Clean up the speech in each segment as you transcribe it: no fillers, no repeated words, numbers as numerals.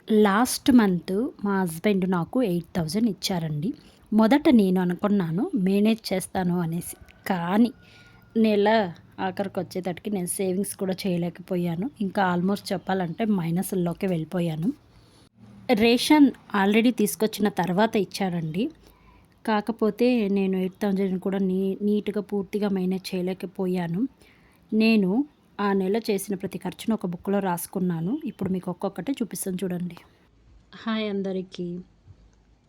Last month మా husband నాకు 8,000 ఇచ్చారండి. మొదట నేను అనుకున్నాను మేనేజ్ చేస్తాను అనేసి. కానీ నెల ఆఖరికొచ్చేతటికి నేను సేవింగ్స్ కూడా చేయలేకపోయాను. ఇంకా ఆల్మోస్ట్ చెప్పాలంటే మైనస్‌ల్లోకే వెళ్ళిపోయాను. రేషన్ ఆల్రెడీ తీసుకొచ్చిన తర్వాత ఇచ్చారండి. కాకపోతే నేను 8,000 కూడా నీట్‌గా పూర్తిగా మేనేజ్ చేయలేకపోయాను. నేను ఆ నెల చేసిన ప్రతి ఖర్చును ఒక బుక్‌లో రాసుకున్నాను. ఇప్పుడు మీకు ఒక్కొక్కటి చూపిస్తాను చూడండి. హాయ్ అందరికీ.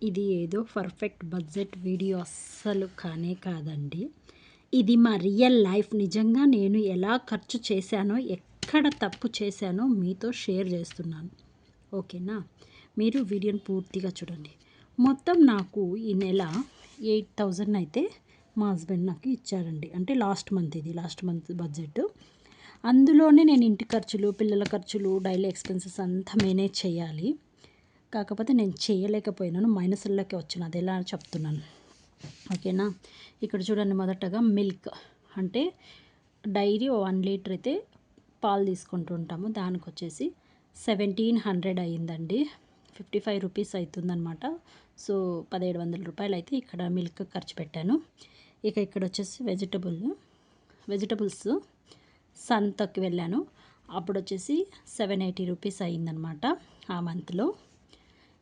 ఇది ఏదో పర్ఫెక్ట్ బడ్జెట్ వీడియో అస్సలు కానే కాదండి. ఇది మా రియల్ లైఫ్. నిజంగా నేను ఎలా ఖర్చు చేశానో, ఎక్కడ తప్పు చేశానో మీతో షేర్ చేస్తున్నాను. ఓకేనా? మీరు వీడియోని పూర్తిగా చూడండి. మొత్తం నాకు ఈ నెల 8,000 అయితే మా హస్బెండ్ నాకు ఇచ్చారండి. అంటే లాస్ట్ మంత్ బడ్జెట్. అందులోనే నేను ఇంటి ఖర్చులు, పిల్లల ఖర్చులు, డైలీ ఎక్స్పెన్సెస్ అంతా మేనేజ్ చేయాలి. కాకపోతే నేను చేయలేకపోయినాను. మైనస్‌ల్లోకి వచ్చిన. అది ఎలా చెప్తున్నాను. ఓకేనా? ఇక్కడ చూడండి, మొదటగా మిల్క్ అంటే డైలీ 1 లీటర్ అయితే పాలు తీసుకుంటూ ఉంటాము. దానికొచ్చేసి 1,700 అయిందండి. 55 రూపీస్ అవుతుందనమాట. సో 1,700 రూపాయలు అయితే ఇక్కడ మిల్క్ ఖర్చు పెట్టాను. ఇక ఇక్కడ వచ్చేసి వెజిటబుల్స్ సంతకి వెళ్ళాను. అప్పుడు వచ్చేసి 780 రూపీస్ అయిందనమాట ఆ మంత్లో.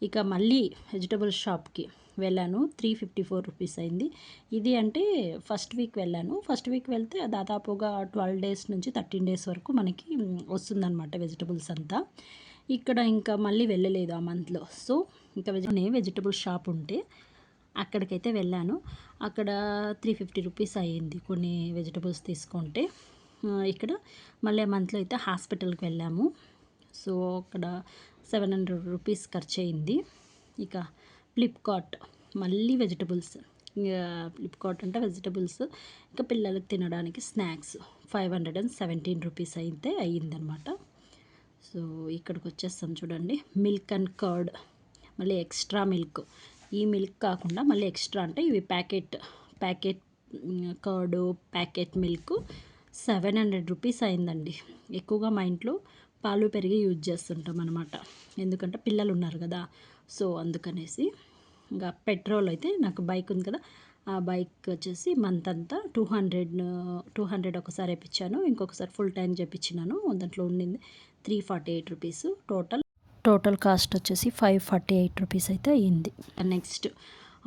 ఇక మళ్ళీ వెజిటబుల్ షాప్కి వెళ్ళాను. 354 రూపీస్ అయింది. ఇది అంటే ఫస్ట్ వీక్ వెళ్ళాను. ఫస్ట్ వీక్ వెళ్తే దాదాపుగా 12 డేస్ నుంచి 13 డేస్ వరకు మనకి వస్తుందన్నమాట వెజిటబుల్స్ అంతా. ఇక్కడ ఇంకా మళ్ళీ వెళ్ళలేదు ఆ మంత్లో. సో ఇంకా వెజిటబుల్ షాప్ ఉంటే అక్కడికైతే వెళ్ళాను. అక్కడ 350 రూపీస్ అయ్యింది కొన్ని వెజిటబుల్స్ తీసుకుంటే. ఇక్కడ మళ్ళీ ఆ మంత్లో అయితే హాస్పిటల్కి వెళ్ళాము. సో అక్కడ 700 రూపీస్ ఖర్చు అయింది. ఇక ఫ్లిప్కార్ట్ మళ్ళీ వెజిటబుల్స్, ఫ్లిప్కార్ట్ అంటే వెజిటబుల్స్, ఇంకా పిల్లలకి తినడానికి స్నాక్స్ 517 రూపీస్ అయితే అయ్యిందనమాట. సో ఇక్కడికి వచ్చేస్తాం చూడండి. మిల్క్ అండ్ కర్డ్, మళ్ళీ ఎక్స్ట్రా మిల్క్. ఈ మిల్క్ కాకుండా మళ్ళీ ఎక్స్ట్రా అంటే ఇవి packet curd, packet milk 700 rupees అయిందండి. ఎక్కువగా మా ఇంట్లో పాలు పెరిగి యూజ్ చేస్తుంటాం అనమాట. ఎందుకంటే పిల్లలు ఉన్నారు కదా, సో అందుకనేసి. ఇంకా పెట్రోల్ అయితే నాకు బైక్ ఉంది కదా, ఆ బైక్ వచ్చేసి మంత్ అంతా 200 ఒకసారి వేయించాను, ఇంకొకసారి ఫుల్ ట్యాంక్ చేయించినాను. దాంట్లో ఉండింది 348 రూపీస్. టోటల్ కాస్ట్ వచ్చేసి 548 రూపీస్ అయితే అయ్యింది. Next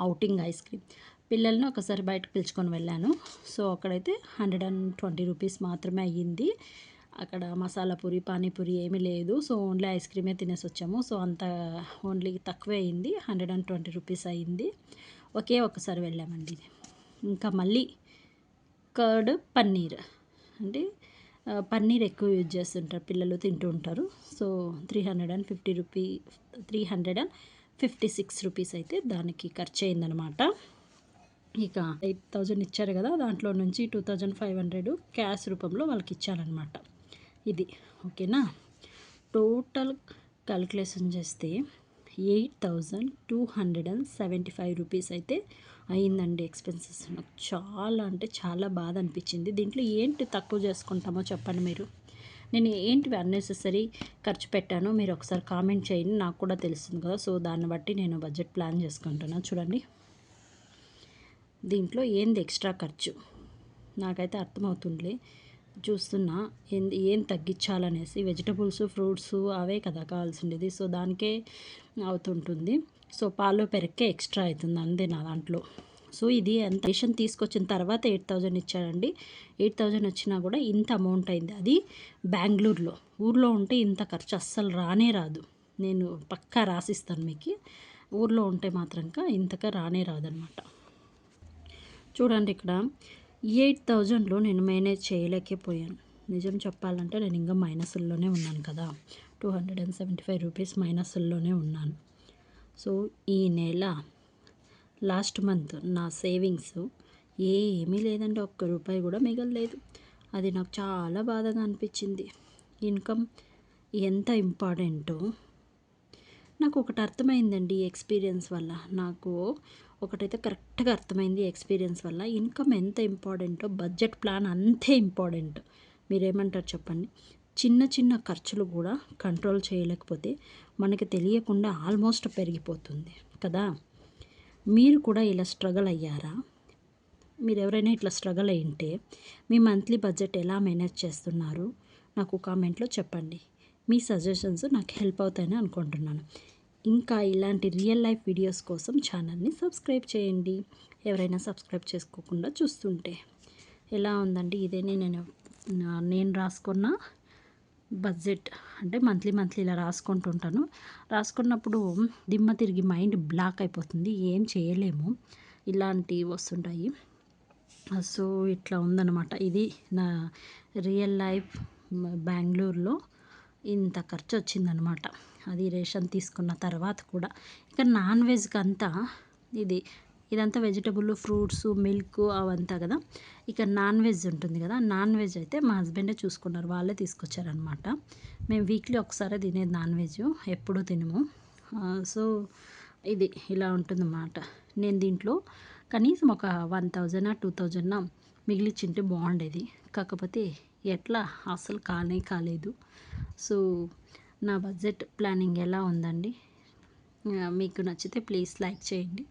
outing ice cream. పిల్లల్ని ఒకసారి బయటకు పిలుచుకొని వెళ్ళాను. సో అక్కడైతే 120 రూపీస్ మాత్రమే అయ్యింది. అక్కడ మసాలా పూరి, పానీపూరి ఏమీ లేదు. సో ఓన్లీ ఐస్ క్రీమే తినేసి వచ్చాము. సో అంత ఓన్లీ తక్కువే అయింది. 120 రూపీస్ అయ్యింది. ఒకే ఒక్కసారి వెళ్ళామండి. ఇంకా మళ్ళీ కర్డ్, పన్నీర్ అంటే పన్నీర్ ఎక్కువ యూజ్ చేస్తుంటారు పిల్లలు, తింటూ ఉంటారు. సో 356 రూపీస్ అయితే దానికి ఖర్చు అయిందనమాట. ఇక 8,000 ఇచ్చారు కదా, దాంట్లో నుంచి 2,500 క్యాష్ రూపంలో వాళ్ళకి ఇచ్చానమాట. ఇది ఓకేనా. టోటల్ క్యాలిక్యులేషన్ చేస్తే 8,275 రూపీస్ అయితే అయిందండి ఎక్స్పెన్సెస్. నాకు చాలా అంటే చాలా బాధ అనిపించింది. దీంట్లో ఏంటి తక్కువ చేసుకుంటామో చెప్పండి మీరు. నేను ఏంటివి అన్నెసెసరీ ఖర్చు పెట్టానో మీరు ఒకసారి కామెంట్ చేయండి, నాకు కూడా తెలుస్తుంది కదా. సో దాన్ని బట్టి నేను బడ్జెట్ ప్లాన్ చేసుకుంటున్నాను. చూడండి, దీంట్లో ఏంది ఎక్స్ట్రా ఖర్చు నాకైతే అర్థమవుతుందిలే. చూస్తున్నా ఏం తగ్గించాలనేసి. వెజిటబుల్స్, ఫ్రూట్స్ అవే కదా కావాల్సిండేది. సో దానికే అవుతుంటుంది. సో పాలు పెరక్కే ఎక్స్ట్రా అవుతుంది అంతే నా దాంట్లో. సో ఇది ఎంత రేషన్ తీసుకొచ్చిన తర్వాత 8,000 ఇచ్చారండి. 8,000 వచ్చినా కూడా ఇంత అమౌంట్ అయింది. అది బెంగళూరులో. ఊర్లో ఉంటే ఇంత ఖర్చు అస్సలు రానే రాదు. నేను పక్కా రాసిస్తాను మీకు. ఊర్లో ఉంటే మాత్రం ఇంతగా రానే రాదనమాట. చూడండి, ఇక్కడ 8,000లో నేను మేనేజ్ చేయలేకపోయాను. నిజం చెప్పాలంటే నేను ఇంకా మైనస్ల్లోనే ఉన్నాను కదా. 275 రూపీస్ మైనస్ల్లోనే ఉన్నాను. సో ఈ నెల లాస్ట్ మంత్ నా సేవింగ్స్ ఏమీ లేదండి. ఒక్క రూపాయి కూడా మిగలలేదు. అది నాకు చాలా బాధగా అనిపించింది. ఇన్కమ్ ఎంత ఇంపార్టెంటో నాకు ఒకటి అర్థమైందండి ఈ ఎక్స్పీరియన్స్ వల్ల. నాకు ఒకటైతే కరెక్ట్గా అర్థమైంది ఎక్స్పీరియన్స్ వల్ల. ఇన్కమ్ ఎంత ఇంపార్టెంటో బడ్జెట్ ప్లాన్ అంతే ఇంపార్టెంట్. మీరేమంటారు చెప్పండి. చిన్న చిన్న ఖర్చులు కూడా కంట్రోల్ చేయలేకపోతే మనకి తెలియకుండా ఆల్మోస్ట్ పెరిగిపోతుంది కదా. మీరు కూడా ఇలా స్ట్రగల్ అయ్యారా? మీరు ఎవరైనా ఇట్లా స్ట్రగల్ అయ్యింటే మీ మంత్లీ బడ్జెట్ ఎలా మేనేజ్ చేస్తున్నారు నాకు కామెంట్లో చెప్పండి. మీ సజెషన్స్ నాకు హెల్ప్ అవుతాయని అనుకుంటున్నాను. ఇంకా ఇలాంటి రియల్ లైఫ్ వీడియోస్ కోసం ఛానల్ని సబ్స్క్రైబ్ చేయండి, ఎవరైనా సబ్స్క్రైబ్ చేసుకోకుండా చూస్తుంటే. ఎలా ఉందండి, ఇదే నేను రాసుకున్న బడ్జెట్. అంటే మంత్లీ ఇలా రాసుకుంటుంటాను. రాసుకున్నప్పుడు దిమ్మ తిరిగి మైండ్ బ్లాక్ అయిపోతుంది, ఏం చేయలేము, ఇలాంటివి వస్తుంటాయి. సో ఇట్లా ఉందన్నమాట. ఇది నా రియల్ లైఫ్. బెంగళూరులో ఇంత ఖర్చు వచ్చిందనమాట. అది రేషన్ తీసుకున్న తర్వాత కూడా. ఇక నాన్ వెజ్కి అంతా ఇదంతా వెజిటబుల్, ఫ్రూట్స్, మిల్క్ అవంతా కదా. ఇక నాన్ వెజ్ ఉంటుంది కదా, నాన్ వెజ్ అయితే మా హస్బెండే చూసుకున్నారు, వాళ్ళే తీసుకొచ్చారనమాట. మేము వీక్లీ ఒకసారి తినేది నాన్ వెజ్, ఎప్పుడూ తినము. సో ఇది ఇలా ఉంటుందన్నమాట. నేను దీంట్లో కనీసం ఒక 1000 2000 మిగిలిచ్చింటే బాగుండేది. కాకపోతే ఎట్లా అసలు కాలేదు. సో నా బడ్జెట్ ప్లానింగ్ ఎలా ఉందండి? మీకు నచ్చితే ప్లీజ్ లైక్ చేయండి.